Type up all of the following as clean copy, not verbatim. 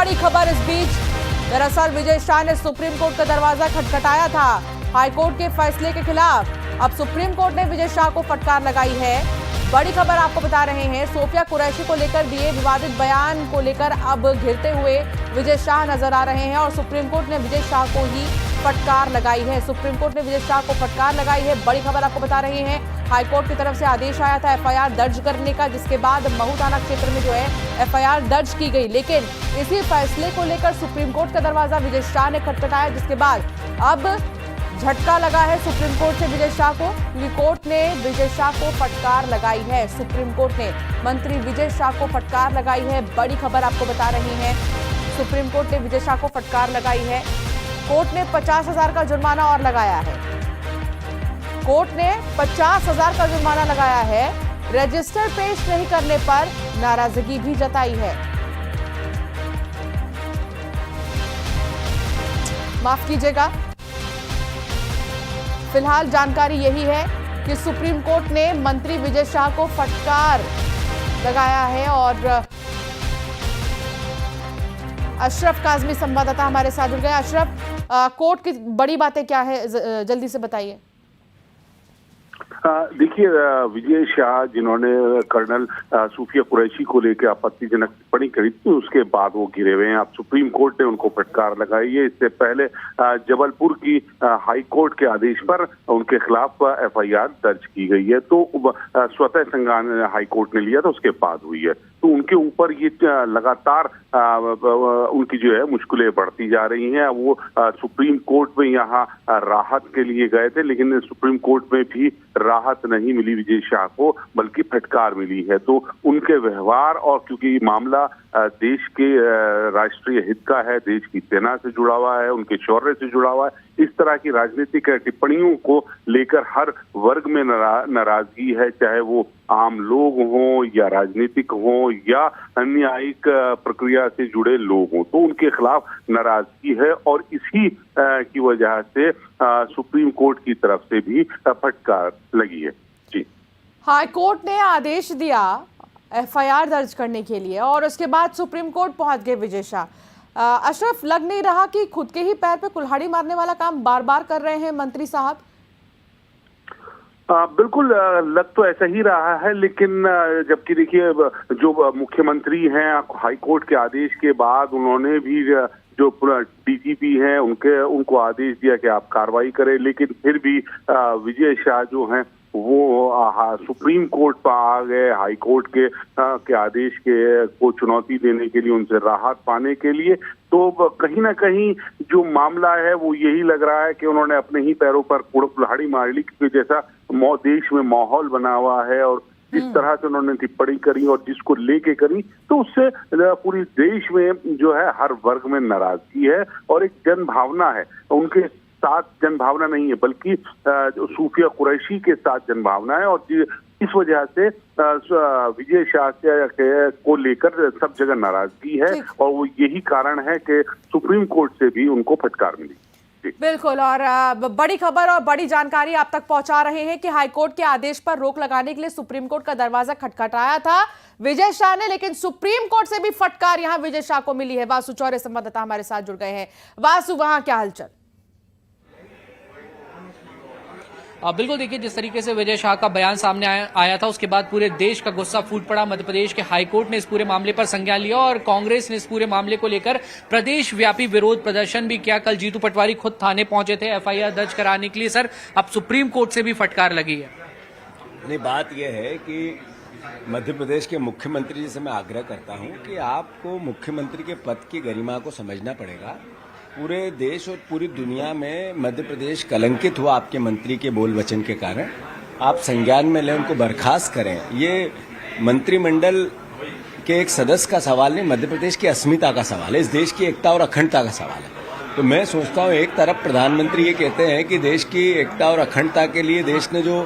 बड़ी खबर इस बीच। दरअसल विजय शाह ने सुप्रीम कोर्ट का दरवाजा खटखटाया था हाईकोर्ट के फैसले के खिलाफ। अब सुप्रीम कोर्ट ने विजय शाह को फटकार लगाई है। बड़ी खबर आपको बता रहे हैं, सोफिया कुरैशी को लेकर दिए विवादित बयान को लेकर अब घिरते हुए विजय शाह नजर आ रहे हैं और सुप्रीम कोर्ट ने विजय शाह को ही फटकार लगाई है। सुप्रीम कोर्ट ने विजय शाह को फटकार लगाई है। बड़ी खबर आपको बता रहे हैं, हाईकोर्ट की तरफ से आदेश आया था एफआईआर दर्ज करने का, जिसके बाद महू थाना क्षेत्र में जो है एफआईआर दर्ज की गई। लेकिन इसी फैसले को लेकर सुप्रीम कोर्ट का दरवाजा विजय शाह ने खटखटाया, जिसके बाद अब झटका लगा है सुप्रीम कोर्ट से विजय शाह को, क्योंकि कोर्ट ने विजय शाह को फटकार लगाई है। सुप्रीम कोर्ट ने मंत्री विजय शाह को फटकार लगाई है। बड़ी खबर आपको बता रही है, सुप्रीम कोर्ट ने विजय शाह को फटकार लगाई है। कोर्ट ने 50,000 का जुर्माना और लगाया है। कोर्ट ने 50,000 का जुर्माना लगाया है। रजिस्टर पेश नहीं करने पर नाराजगी भी जताई है। माफ कीजिएगा, फिलहाल जानकारी यही है कि सुप्रीम कोर्ट ने मंत्री विजय शाह को फटकार लगाया है। और अशरफ काजमी संवाददाता हमारे साथ जुड़ गए। अशरफ, कोर्ट की बड़ी बातें क्या है, जल्दी से बताइए। देखिए, विजय शाह जिन्होंने कर्नल सूफिया कुरैशी को लेकर आपत्तिजनक टिप्पणी करी थी, उसके बाद वो घिरे हुए हैं। अब सुप्रीम कोर्ट ने उनको फटकार लगाई है। इससे पहले जबलपुर की हाई कोर्ट के आदेश पर उनके खिलाफ एफआईआर दर्ज की गई है। तो स्वतः संज्ञान हाई कोर्ट ने लिया था, उसके बाद हुई है। तो उनके ऊपर ये लगातार उनकी जो है मुश्किलें बढ़ती जा रही हैं। वो सुप्रीम कोर्ट में यहाँ राहत के लिए गए थे, लेकिन सुप्रीम कोर्ट में भी राहत नहीं मिली विजय शाह को, बल्कि फटकार मिली है। तो उनके व्यवहार और क्योंकि मामला देश के राष्ट्रीय हित का है, देश की सेना से जुड़ा हुआ है, उनके शौर्य से जुड़ा हुआ है, इस तरह की राजनीतिक टिप्पणियों को लेकर हर वर्ग में नाराजगी है, चाहे वो आम लोग हों या राजनीतिक हों या न्यायिक प्रक्रिया से जुड़े लोग हों। तो उनके खिलाफ नाराजगी है और इसी की वजह से सुप्रीम कोर्ट की तरफ से भी फटकार लगी है। जी, हाई कोर्ट ने आदेश दिया एफआईआर दर्ज करने के लिए और उसके बाद सुप्रीम कोर्ट पहुंच गए विजय शाह। अशरफ, लग नहीं रहा कि खुद के ही पैर पे कुल्हाड़ी मारने वाला काम बार बार कर रहे हैं मंत्री साहब? बिल्कुल, लग तो ऐसा ही रहा है, लेकिन जबकि देखिए जो मुख्यमंत्री हैं हाई कोर्ट के आदेश के बाद उन्होंने भी जो डीजीपी हैं उनको आदेश दिया कि आप कार्रवाई करें, लेकिन फिर भी विजय शाह जो हैं वो सुप्रीम कोर्ट पर आ गए। हाई कोर्ट के आदेश को चुनौती देने के लिए, उनसे राहत पाने के लिए। तो कहीं ना कहीं जो मामला है वो यही लग रहा है कि उन्होंने अपने ही पैरों पर कुल्हाड़ी मार ली, क्योंकि जैसा देश में माहौल बना हुआ है और जिस तरह से उन्होंने टिप्पणी करी और जिसको लेके करी, तो उससे पूरी देश में जो है हर वर्ग में नाराजगी है और एक जन भावना है। उनके साथ जन भावना नहीं है, बल्कि सूफिया कुरैशी के साथ जन भावना है। और इस वजह से विजय शाह को लेकर सब जगह नाराजगी है और वो यही कारण है कि सुप्रीम कोर्ट से भी उनको फटकार मिली। बिल्कुल, और बड़ी खबर और बड़ी जानकारी आप तक पहुंचा रहे हैं कि हाईकोर्ट के आदेश पर रोक लगाने के लिए सुप्रीम कोर्ट का दरवाजा खटखटाया था विजय शाह ने, लेकिन सुप्रीम कोर्ट से भी फटकार यहां विजय शाह को मिली है। वासु चौरे संवाददाता हमारे साथ जुड़ गए हैं। वासु, वहां क्या हलचल? बिल्कुल, देखिए जिस तरीके से विजय शाह का बयान सामने आया था, उसके बाद पूरे देश का गुस्सा फूट पड़ा। मध्य प्रदेश के हाईकोर्ट ने इस पूरे मामले पर संज्ञान लिया और कांग्रेस ने इस पूरे मामले को लेकर प्रदेश व्यापी विरोध प्रदर्शन भी किया। कल जीतू पटवारी खुद थाने पहुंचे थे एफआईआर दर्ज कराने के लिए। सर, अब सुप्रीम कोर्ट से भी फटकार लगी है। नहीं, बात यह है कि मध्य प्रदेश के मुख्यमंत्री जी से मैं आग्रह करता हूं कि आपको मुख्यमंत्री के पद की गरिमा को समझना पड़ेगा। पूरे देश और पूरी दुनिया में मध्य प्रदेश कलंकित हुआ आपके मंत्री के बोल वचन के कारण। आप संज्ञान में लें, उनको बर्खास्त करें। ये मंत्रिमंडल के एक सदस्य का सवाल नहीं, मध्य प्रदेश की अस्मिता का सवाल है, इस देश की एकता और अखंडता का सवाल है। तो मैं सोचता हूँ, एक तरफ प्रधानमंत्री ये कहते हैं कि देश की एकता और अखंडता के लिए देश ने जो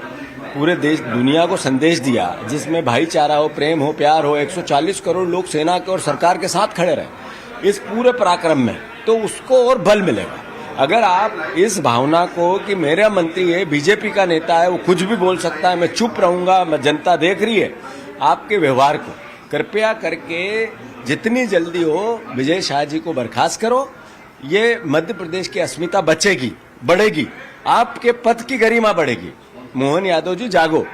पूरे देश दुनिया को संदेश दिया, जिसमें भाईचारा हो, प्रेम हो, प्यार हो, 140 करोड़ लोग सेना के और सरकार के साथ खड़े रहे इस पूरे पराक्रम में, तो उसको और बल मिलेगा। अगर आप इस भावना को कि मेरा मंत्री है, बीजेपी का नेता है, वो कुछ भी बोल सकता है, मैं चुप रहूंगा, मैं जनता देख रही है आपके व्यवहार को, कृपया करके जितनी जल्दी हो विजय शाह जी को बर्खास्त करो। ये मध्य प्रदेश की अस्मिता बचेगी, बढ़ेगी, आपके पद की गरिमा बढ़ेगी। मोहन यादव जी जागो।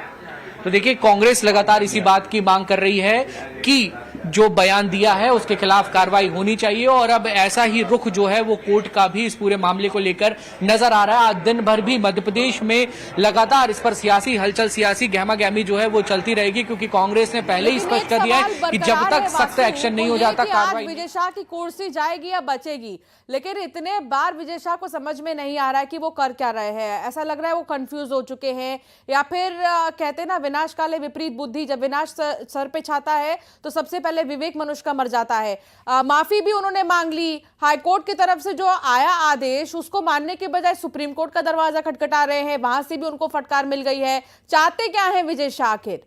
तो देखिए, कांग्रेस लगातार इसी बात की मांग कर रही है कि जो बयान दिया है उसके खिलाफ कार्रवाई होनी चाहिए और अब ऐसा ही रुख जो है वो कोर्ट का भी इस पूरे मामले को लेकर नजर आ रहा है। आज दिन भर भी मध्य प्रदेश में लगातार इस पर सियासी हलचल, सियासी गहमागहमी जो है वो चलती रहेगी, क्योंकि कांग्रेस ने पहले ही स्पष्ट कर दिया है कि जब तक सख्त एक्शन नहीं हो जाता कार्रवाई। विजय शाह की कुर्सी जाएगी या बचेगी, लेकिन इतने बार विजय शाह को समझ में नहीं आ रहा है कि वो कर क्या रहे हैं। ऐसा लग रहा है वो कंफ्यूज हो चुके हैं, या फिर कहते हैं ना विनाश काले विपरीत बुद्धि, जब विनाश सर पे छाता है तो सबसे पहले विवेक मनुष्य का मर जाता है। माफी भी उन्होंने मांग ली। हाईकोर्ट की तरफ से जो आया आदेश उसको मानने के बजाय सुप्रीम कोर्ट का दरवाजा खटखटा रहे हैं, वहां से भी उनको फटकार मिल गई है। चाहते क्या है विजय शाह आखिर?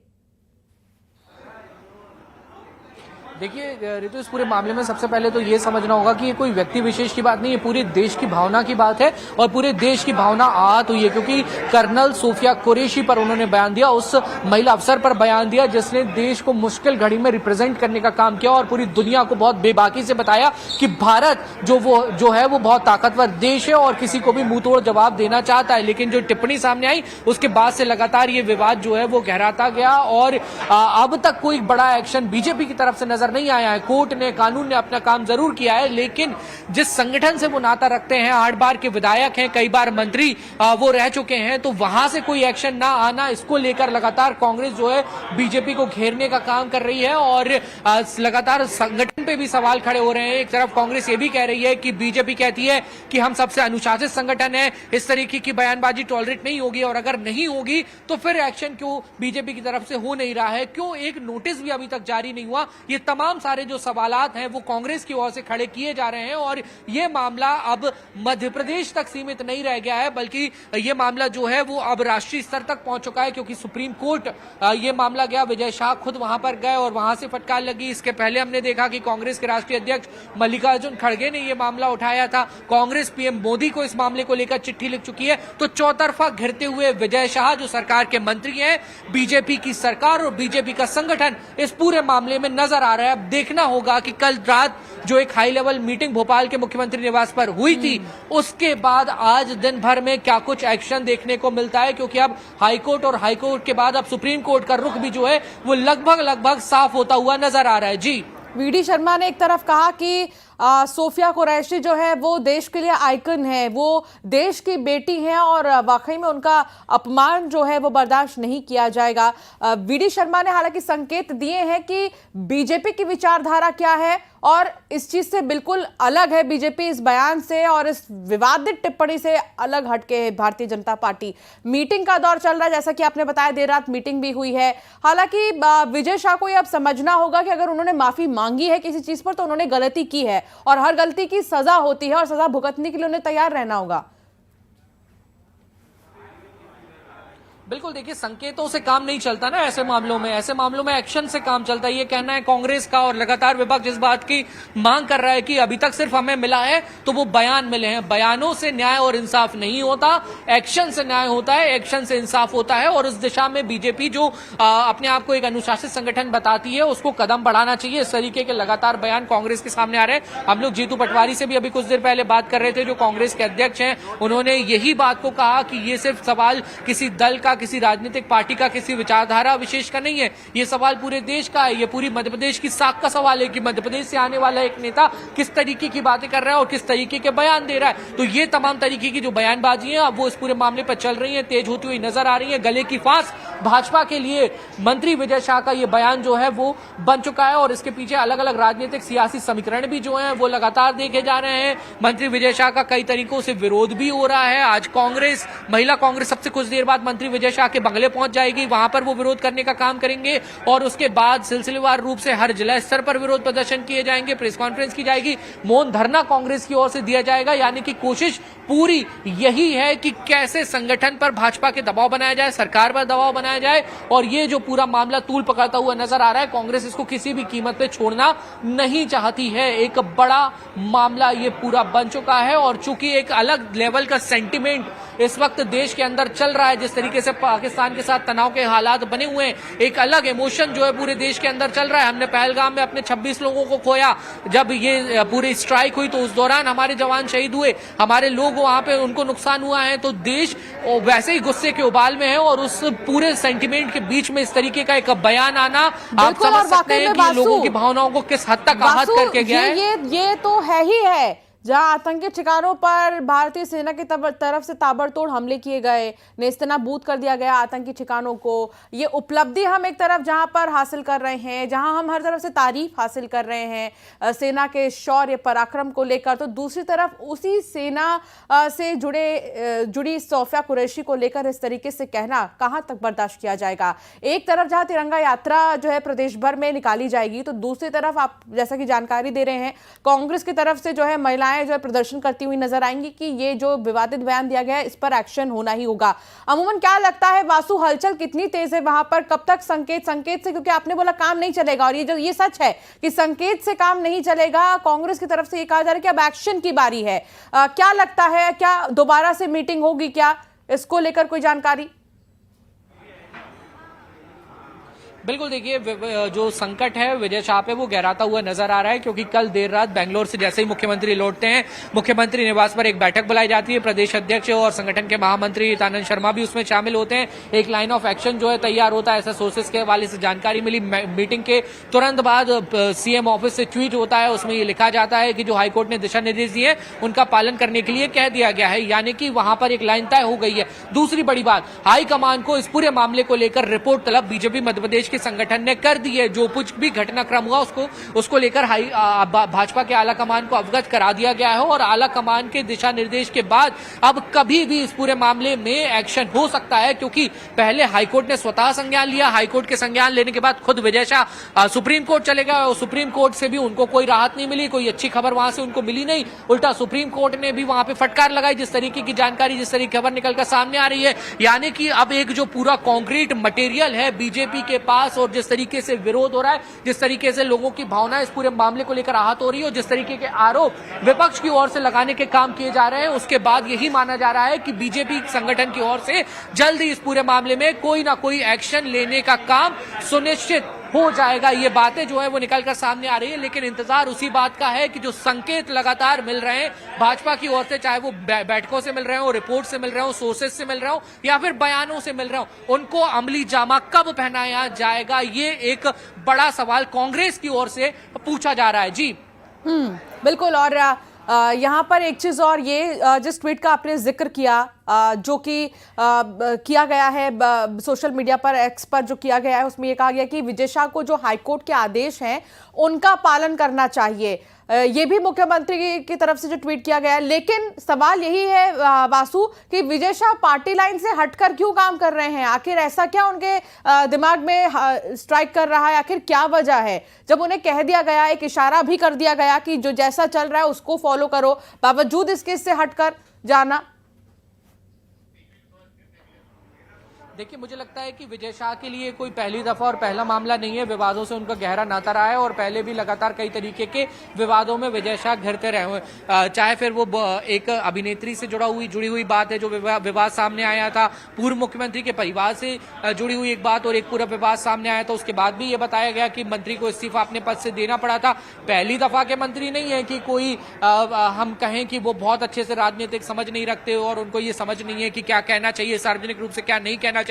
देखिए ऋतु, इस पूरे मामले में सबसे पहले तो ये समझना होगा कि ये कोई व्यक्ति विशेष की बात नहीं है, पूरे देश की भावना की बात है और पूरे देश की भावना आहत हुई है, क्योंकि कर्नल सूफिया कुरैशी पर उन्होंने बयान दिया, उस महिला अफसर पर बयान दिया जिसने देश को मुश्किल घड़ी में रिप्रेजेंट करने का काम किया और पूरी दुनिया को बहुत बेबाकी से बताया कि भारत जो है वो बहुत ताकतवर देश है और किसी को भी मुंह तोड़ जवाब देना चाहता है। लेकिन जो टिप्पणी सामने आई उसके बाद से लगातार ये विवाद जो है वो गहराता गया और अब तक कोई बड़ा एक्शन बीजेपी की तरफ से नजर नहीं आया है। कोर्ट ने, कानून ने अपना काम जरूर किया है, लेकिन जिस संगठन से वो नाता रखते हैं, 8 बार के विधायक हैं, कई बार मंत्री वो रह चुके हैं, तो वहां से कोई एक्शन ना आना, इसको लेकर लगातार कांग्रेस जो है बीजेपी को घेरने का काम कर रही है और लगातार संगठन पे भी सवाल खड़े हो रहे हैं। एक तरफ कांग्रेस ये भी कह रही है कि बीजेपी कहती है कि हम सबसे अनुशासित संगठन है, इस तरीके की बयानबाजी टॉलरेट नहीं होगी और अगर नहीं होगी तो फिर एक्शन क्यों बीजेपी की तरफ से हो नहीं रहा है, क्यों एक नोटिस भी अभी तक जारी नहीं हुआ। ये तमाम सारे जो सवालात हैं वो कांग्रेस की ओर से खड़े किए जा रहे हैं और ये मामला अब मध्य प्रदेश तक सीमित नहीं रह गया है, बल्कि ये मामला जो है वो अब राष्ट्रीय स्तर तक पहुंच चुका है, क्योंकि सुप्रीम कोर्ट ये मामला गया, विजय शाह खुद वहां पर गए और वहां से फटकार लगी। इसके पहले हमने देखा कि कांग्रेस के राष्ट्रीय अध्यक्ष मल्लिकार्जुन खड़गे ने यह मामला उठाया था। कांग्रेस पीएम मोदी को इस मामले को लेकर चिट्ठी लिख चुकी है। तो चौतरफा घिरते हुए विजय शाह जो सरकार के मंत्री हैं, बीजेपी की सरकार और बीजेपी का संगठन इस पूरे मामले में नजर आ रहा है। अब देखना होगा कि कल रात जो एक हाई लेवल मीटिंग भोपाल के मुख्यमंत्री निवास पर हुई थी, उसके बाद आज दिन भर में क्या कुछ एक्शन देखने को मिलता है, क्योंकि अब हाईकोर्ट और हाईकोर्ट के बाद अब सुप्रीम कोर्ट का रुख भी जो है वो लगभग साफ होता हुआ नजर आ रहा है। जी, वीडी शर्मा ने एक तरफ कहा कि सूफिया कुरैशी जो है वो देश के लिए आइकन है, वो देश की बेटी है और वाकई में उनका अपमान जो है वो बर्दाश्त नहीं किया जाएगा। वीडी शर्मा ने हालांकि संकेत दिए हैं कि बीजेपी की विचारधारा क्या है और इस चीज से बिल्कुल अलग है बीजेपी, इस बयान से और इस विवादित टिप्पणी से अलग हटके है भारतीय जनता पार्टी। मीटिंग का दौर चल रहा है, जैसा कि आपने बताया देर रात मीटिंग भी हुई है। हालांकि विजय शाह को यह अब समझना होगा कि अगर उन्होंने माफी मांगी है किसी चीज पर तो उन्होंने गलती की है और हर गलती की सजा होती है और सजा भुगतने के लिए उन्हें तैयार रहना होगा। बिल्कुल, देखिए संकेतों से काम नहीं चलता ना ऐसे मामलों में एक्शन से काम चलता है। ये कहना है कांग्रेस का और लगातार विपक्ष इस बात की मांग कर रहा है कि अभी तक सिर्फ हमें मिला है तो वो बयान मिले हैं। बयानों से न्याय और इंसाफ नहीं होता, एक्शन से न्याय होता है, एक्शन से इंसाफ होता है और इस दिशा में बीजेपी जो अपने आप को एक अनुशासित संगठन बताती है उसको कदम बढ़ाना चाहिए। इस तरीके के लगातार बयान कांग्रेस के सामने आ रहे हैं। हम लोग जीतू पटवारी से भी अभी कुछ देर पहले बात कर रहे थे, जो कांग्रेस के अध्यक्ष हैं, उन्होंने यही बात को कहा कि ये सिर्फ सवाल किसी दल का, किसी राजनीतिक पार्टी का, किसी विचारधारा विशेष का नहीं है, ये सवाल पूरे देश का है, ये पूरी मध्य प्रदेश की साख का सवाल है कि मध्य प्रदेश से आने वाला एक नेता किस तरीके की बातें कर रहा है और किस तरीके के बयान दे रहा है। तो ये तमाम तरीके की जो बयानबाजी है अब वो इस पूरे मामले पर चल रही है, तेज होती हुई नजर आ रही है। गले की फांस भाजपा के लिए मंत्री विजय शाह का ये बयान जो है वो बन चुका है और इसके पीछे अलग अलग राजनीतिक सियासी समीकरण भी जो है वो लगातार देखे जा रहे हैं। मंत्री विजय शाह का कई तरीकों से विरोध भी हो रहा है। आज कांग्रेस, महिला कांग्रेस सबसे कुछ देर बाद मंत्री विजय शाह के बंगले पहुंच जाएगी, वहां पर वो विरोध करने का काम करेंगे और उसके बाद सिलसिलेवार रूप से हर जिला स्तर पर विरोध प्रदर्शन किए जाएंगे, प्रेस कॉन्फ्रेंस की जाएगी, मौन धरना कांग्रेस की ओर से दिया जाएगा। यानी कि कोशिश पूरी यही है कि कैसे संगठन पर भाजपा के दबाव बनाया जाए, सरकार पर दबाव बनाया जाए और ये जो पूरा मामला तूल पकड़ता हुआ नजर आ रहा है, कांग्रेस इसको किसी भी कीमत पे छोड़ना नहीं चाहती है। एक बड़ा मामला ये पूरा बन चुका है और चूंकि एक अलग लेवल का सेंटिमेंट इस वक्त देश के अंदर चल रहा है, जिस तरीके से पाकिस्तान के साथ तनाव के हालात बने हुए हैं, एक अलग इमोशन जो है पूरे देश के अंदर चल रहा है। हमने पहलगाम में अपने 26 लोगों को खोया, जब ये पूरी स्ट्राइक हुई तो उस दौरान हमारे जवान शहीद हुए, हमारे लोग वहां पे उनको नुकसान हुआ है। तो देश वैसे ही गुस्से के उबाल में है और उस पूरे सेंटिमेंट के बीच में इस तरीके का एक बयान आना, आप समझ सकते हैं कि लोगों की भावनाओं को किस हद तक आहत करके गया है। ये तो है ही है, जहां आतंकी ठिकानों पर भारतीय सेना की तरफ से ताबड़तोड़ हमले किए गए, नेस्तनाबूद कर दिया गया आतंकी ठिकानों को। ये उपलब्धि हम एक तरफ जहां पर हासिल कर रहे हैं, जहां हम हर तरफ से तारीफ हासिल कर रहे हैं सेना के शौर्य पराक्रम को लेकर, तो दूसरी तरफ उसी सेना से जुड़ी सोफिया कुरैशी को लेकर इस तरीके से कहना कहां तक बर्दाश्त किया जाएगा। एक तरफ जहां तिरंगा यात्रा जो है प्रदेश भर में निकाली जाएगी, तो दूसरी तरफ आप जैसा कि जानकारी दे रहे हैं, कांग्रेस की तरफ से जो है महिलाएं जो है प्रदर्शन करती हुई नजर आएंगी कि ये जो विवादित बयान दिया गया है इस पर एक्शन होना ही होगा। अमूमन क्या लगता है वासु, हलचल कितनी तेज है वहां पर? कब तक संकेत से, क्योंकि आपने बोला काम नहीं चलेगा और ये सच है कि संकेत से काम नहीं चलेगा, कांग्रेस की तरफ से ये कहा जा रहा है कि अब एक्शन की बारी है। क्या लगता है, क्या दोबारा से मीटिंग होगी क्या, इसको लेकर कोई जानकारी? बिल्कुल, देखिए जो संकट है विजय शाह पे वो गहराता हुआ नजर आ रहा है, क्योंकि कल देर रात बेंगलोर से जैसे ही मुख्यमंत्री लौटते हैं, मुख्यमंत्री निवास पर एक बैठक बुलाई जाती है। प्रदेश अध्यक्ष और संगठन के महामंत्री आनंद शर्मा भी उसमें शामिल होते हैं। एक लाइन ऑफ एक्शन जो है तैयार होता है, ऐसा सोर्सेस के हवाले से जानकारी मिली। मीटिंग के तुरंत बाद सीएम ऑफिस से ट्वीट होता है, उसमें ये लिखा जाता है कि जो हाईकोर्ट ने दिशा निर्देश दिए उनका पालन करने के लिए कह दिया गया है, यानी कि वहां पर एक लाइन तय हो गई है। दूसरी बड़ी बात, हाईकमान को इस पूरे मामले को लेकर रिपोर्ट तलब बीजेपी मध्य प्रदेश के संगठन ने कर दी है। जो कुछ भी घटनाक्रम हुआ उसको लेकर भाजपा के आला कमान को अवगत करा दिया गया है और आला कमान के दिशा निर्देश के बाद अब कभी भी इस पूरे मामले में एक्शन हो सकता है, क्योंकि पहले हाईकोर्ट ने स्वतः संज्ञान लिया। हाईकोर्ट के संज्ञान लेने के बाद खुद विजय शाह सुप्रीम कोर्ट चले गए और सुप्रीम कोर्ट से भी उनको कोई राहत नहीं मिली, कोई अच्छी खबर वहां से उनको मिली नहीं। उल्टा सुप्रीम कोर्ट ने भी वहां पे फटकार लगाई, जिस तरीके की जानकारी, जिस तरीके की खबर निकलकर सामने आ रही है। यानी कि अब एक जो पूरा कॉन्क्रीट मटेरियल है बीजेपी के पास और जिस तरीके से विरोध हो रहा है, जिस तरीके से लोगों की भावना इस पूरे मामले को लेकर आहत हो रही है और जिस तरीके के आरोप विपक्ष की ओर से लगाने के काम किए जा रहे हैं, उसके बाद यही माना जा रहा है कि बीजेपी संगठन की ओर से जल्द ही इस पूरे मामले में कोई ना कोई एक्शन लेने का काम सुनिश्चित हो जाएगा। ये बातें जो है वो निकलकर सामने आ रही है, लेकिन इंतजार उसी बात का है कि जो संकेत लगातार मिल रहे हैं भाजपा की ओर से, चाहे वो बैठकों से मिल रहे हो, रिपोर्ट से मिल रहे हो, सोर्सेस से मिल रहे हो या फिर बयानों से मिल रहे हो, उनको अमली जामा कब पहनाया जाएगा, ये एक बड़ा सवाल कांग्रेस की ओर से पूछा जा रहा है। जी बिल्कुल। और यहाँ पर एक चीज और, ये जिस ट्वीट का आपने जिक्र किया जो कि किया गया है सोशल मीडिया पर, एक्स पर जो किया गया है, उसमें ये कहा गया कि विजय शाह को जो हाईकोर्ट के आदेश हैं उनका पालन करना चाहिए। ये भी मुख्यमंत्री की तरफ से जो ट्वीट किया गया है, लेकिन सवाल यही है वासु कि विजय शाह पार्टी लाइन से हटकर क्यों काम कर रहे हैं? आखिर ऐसा क्या उनके दिमाग में स्ट्राइक कर रहा है? आखिर क्या वजह है? जब उन्हें कह दिया गया, एक इशारा भी कर दिया गया कि जो जैसा चल रहा है उसको फॉलो करो, बावजूद इसके इससे हटकर जाना। देखिए, मुझे लगता है कि विजय शाह के लिए कोई पहली दफा और पहला मामला नहीं है। विवादों से उनका गहरा नाता रहा है और पहले भी लगातार कई तरीके के विवादों में विजय शाह घिरते रहे हुए, चाहे फिर वो एक अभिनेत्री से जुड़ी हुई बात है जो विवाद सामने आया था, पूर्व मुख्यमंत्री के परिवार से जुड़ी हुई एक बात और एक पूरा विवाद सामने आया था। उसके बाद भी ये बताया गया कि मंत्री को इस्तीफा अपने पद से देना पड़ा था। पहली दफा के मंत्री नहीं है कि कोई हम कहें कि वो बहुत अच्छे से राजनीतिक समझ नहीं रखते और उनको ये समझ नहीं है कि क्या कहना चाहिए सार्वजनिक रूप से, क्या नहीं कहना चाहिए।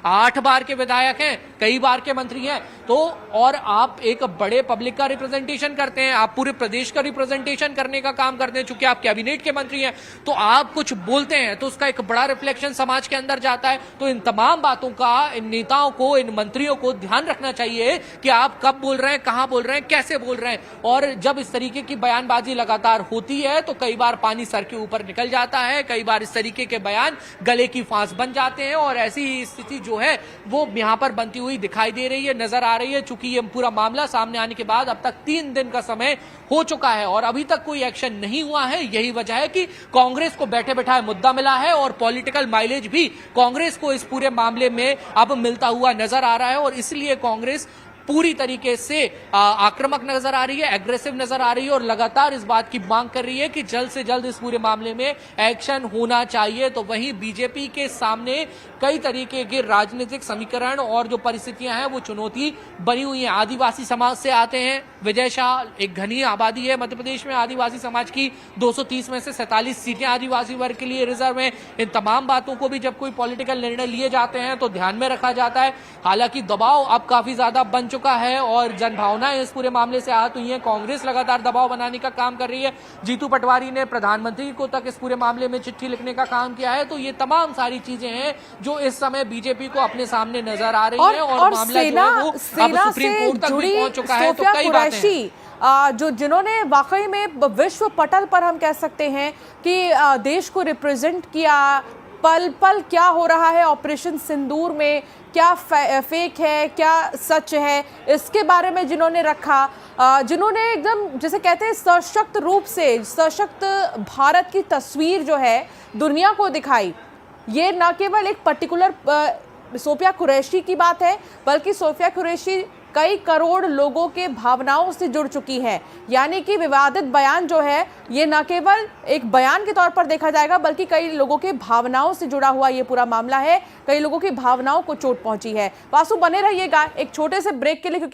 8 बार के विधायक हैं, कई बार के मंत्री हैं, तो और आप एक बड़े पब्लिक का रिप्रेजेंटेशन करते हैं, आप पूरे प्रदेश का रिप्रेजेंटेशन करने का काम करते हैं। चूंकि आप कैबिनेट के मंत्री हैं तो आप कुछ बोलते हैं तो उसका एक बड़ा रिफ्लेक्शन समाज के अंदर जाता है। तो इन तमाम बातों का इन नेताओं को, इन मंत्रियों को ध्यान रखना चाहिए कि आप कब बोल रहे हैं, कहां बोल रहे हैं, कैसे बोल रहे हैं। और जब इस तरीके की बयानबाजी लगातार होती है तो कई बार पानी सर के ऊपर निकल जाता है, कई बार इस तरीके के बयान गले की फांस बन जाते हैं और ऐसी स्थिति जो है वो यहां पर बनती हुई दिखाई दे रही है, नजर आ रही है। चूंकि ये पूरा मामला सामने आने के बाद अब तक 3 दिन का समय हो चुका है और अभी तक कोई एक्शन नहीं हुआ है। यही वजह है कि कांग्रेस को बैठे बैठाए मुद्दा मिला है और पॉलिटिकल माइलेज भी कांग्रेस को इस पूरे मामले में अब मिलता हुआ नजर आ रहा है और इसलिए कांग्रेस पूरी तरीके से आक्रामक नजर आ रही है, एग्रेसिव नजर आ रही है और लगातार इस बात की मांग कर रही है कि जल्द से जल्द इस पूरे मामले में एक्शन होना चाहिए। तो वहीं बीजेपी के सामने कई तरीके के राजनीतिक समीकरण और जो परिस्थितियां हैं वो चुनौती बनी हुई हैं। आदिवासी समाज से आते हैं विजय शाह, एक घनी आबादी है मध्य प्रदेश में आदिवासी समाज की, 230 में से 47 सीटें आदिवासी वर्ग के लिए रिजर्व हैं। इन तमाम बातों को भी जब कोई पॉलिटिकल निर्णय लिए जाते हैं तो ध्यान में रखा जाता है। हालांकि दबाव अब काफी ज्यादा बन चुका है और जनभावनाएं इस पूरे मामले से आहत हुई हैं। कांग्रेस लगातार दबाव बनाने का काम कर रही है। जीतू पटवारी ने प्रधानमंत्री को तक इस पूरे मामले में चिट्ठी लिखने का काम किया है। तो ये तमाम सारी चीजें हैं जो इस समय बीजेपी को अपने सामने नजर आ रही है और मामला जो है वो अब सुप्रीम कोर्ट तक भी पहुंच चुका है। तो कई बातें जो जिन्होंने वाकई में विश्व पटल पर हम कह सकते हैं कि देश को रिप्रेजेंट किया, पल पल क्या हो रहा है ऑपरेशन सिंदूर में, क्या फेक है क्या सच है, इसके बारे में जिन्होंने रखा, जिन्होंने एकदम जैसे कहते हैं सशक्त रूप से सशक्त भारत की तस्वीर जो है दुनिया को दिखाई। ये न केवल एक पर्टिकुलर सोफिया कुरैशी की बात है बल्कि सोफिया कुरैशी कई करोड़ लोगों के भावनाओं से जुड़ चुकी है। यानी कि विवादित बयान जो है ये न केवल एक बयान के तौर पर देखा जाएगा बल्कि कई लोगों के भावनाओं से जुड़ा हुआ ये पूरा मामला है। कई लोगों की भावनाओं को चोट पहुंची है। वासु बने रहिएगा एक छोटे से ब्रेक के लिए क्योंकि